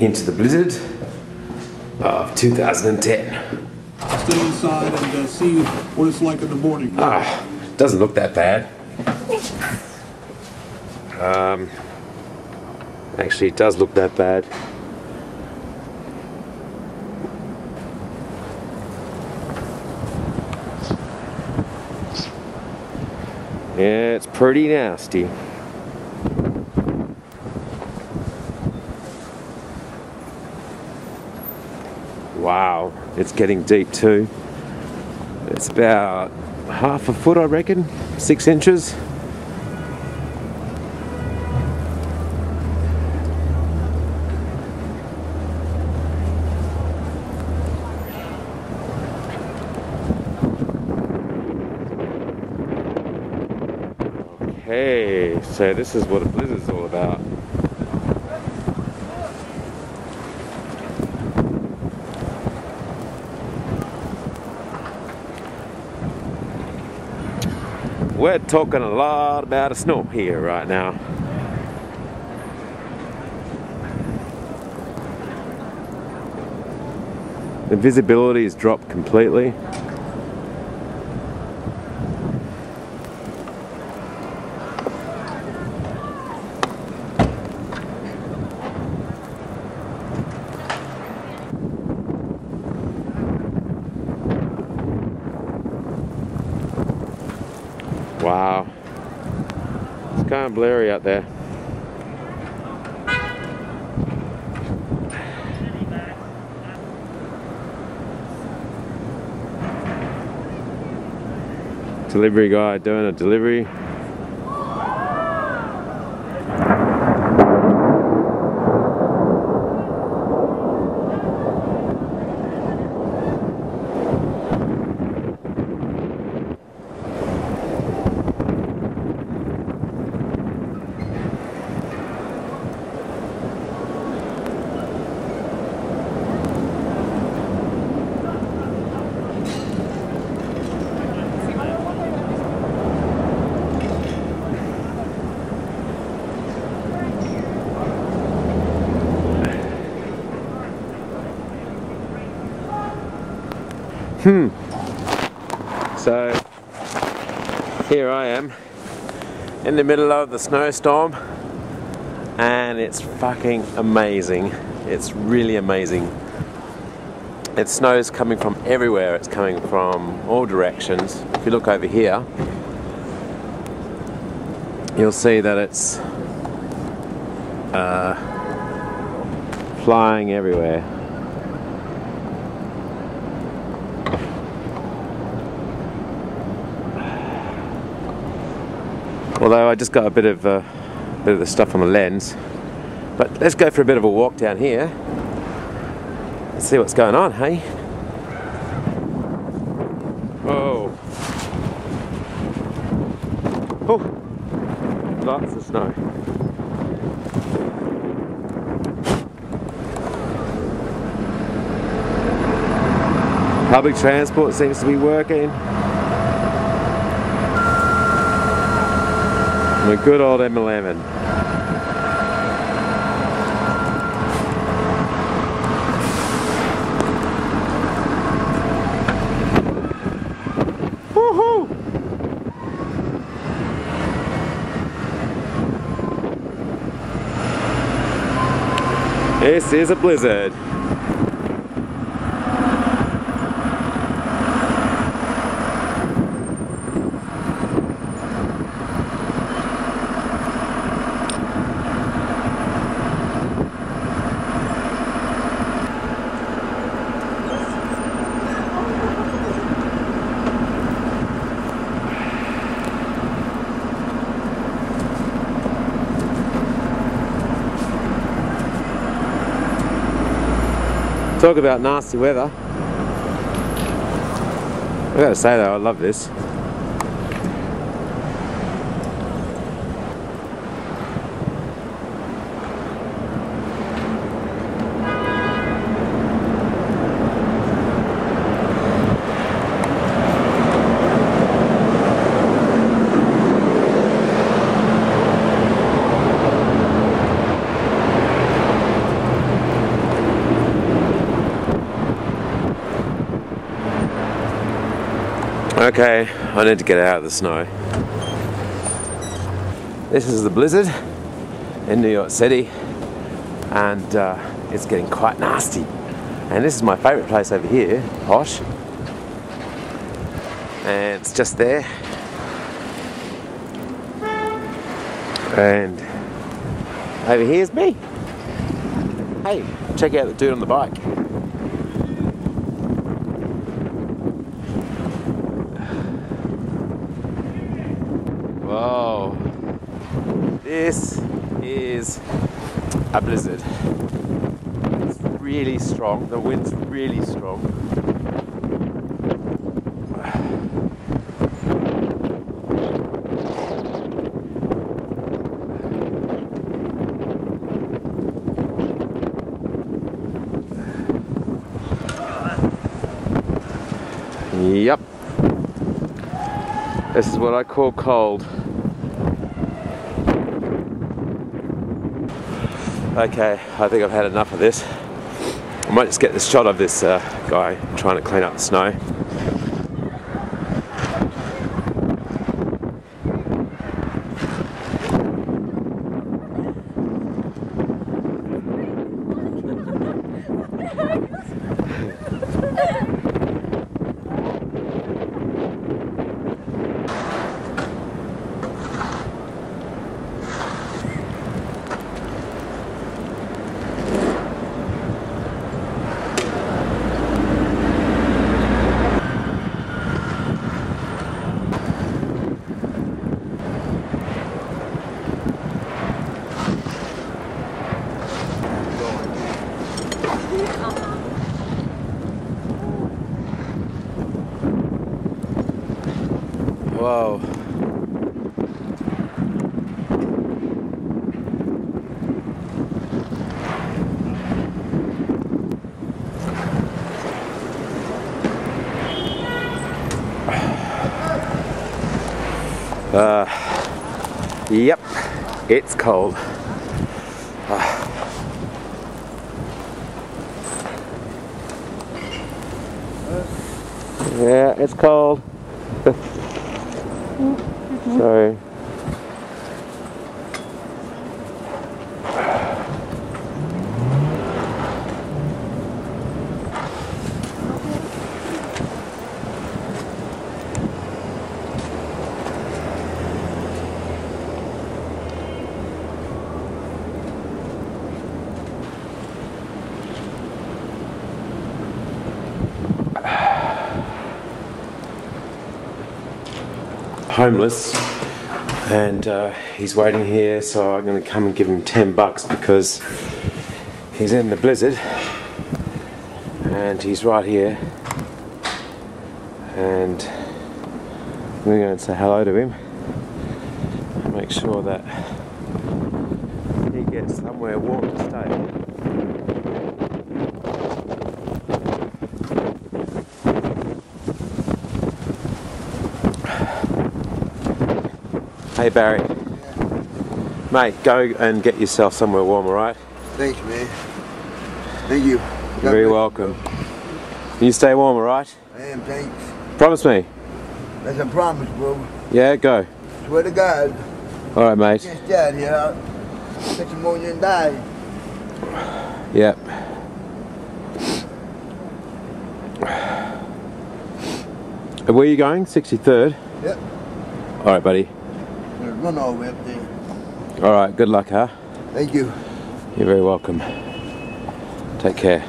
into the blizzard of 2010. Stay inside and see what it's like in the morning. Doesn't look that bad. Actually, it does look that bad. Yeah, it's pretty nasty. Wow, it's getting deep too. It's about half a foot, I reckon, 6 inches. Okay, so this is what a blizzard's all about. We're talking a lot about a snow here right now. The visibility has dropped completely. Wow, it's kind of blurry out there. Delivery guy doing a delivery. So here I am in the middle of the snowstorm, and it's fucking amazing. It's really amazing. It snows coming from everywhere. It's coming from all directions. If you look over here, you'll see that it's flying everywhere. Although I just got a bit of the stuff on the lens. But let's go for a bit of a walk down here. Let's see what's going on, hey? Oh. Oh, lots of snow. Public transport seems to be working. My good old M11. Woohoo! This is a blizzard. Talk about nasty weather. I gotta say though, I love this. Okay, I need to get out of the snow. This is the blizzard in New York City, and it's getting quite nasty. And this is my favourite place over here, Posh. And it's just there. And over here's me. Hey, check out the dude on the bike. Whoa. This is a blizzard. It's really strong. The wind's really strong. Yep. This is what I call cold. Okay, I think I've had enough of this. I might just get this shot of this guy trying to clean up the snow. Whoa. Yep, it's cold. Yeah, it's cold. Sorry. Homeless, and he's waiting here, so I'm going to come and give him $10 because he's in the blizzard and he's right here, and I'm going to go and say hello to him and make sure that he gets somewhere warm to stay. Hey Barry. Yeah. Mate, go and get yourself somewhere warm, alright? Thanks, man. Thank you. You're very welcome. Can you stay warm, alright? I am, thanks. Promise me. That's a promise, bro. Yeah, go. Swear to God. Alright, mate. Just out here, I'll catch pneumonia and die. Yep. Where are you going? 63rd? Yep. Alright, buddy. Run all the way up there. Alright, good luck, huh? Thank you. You're very welcome. Take care.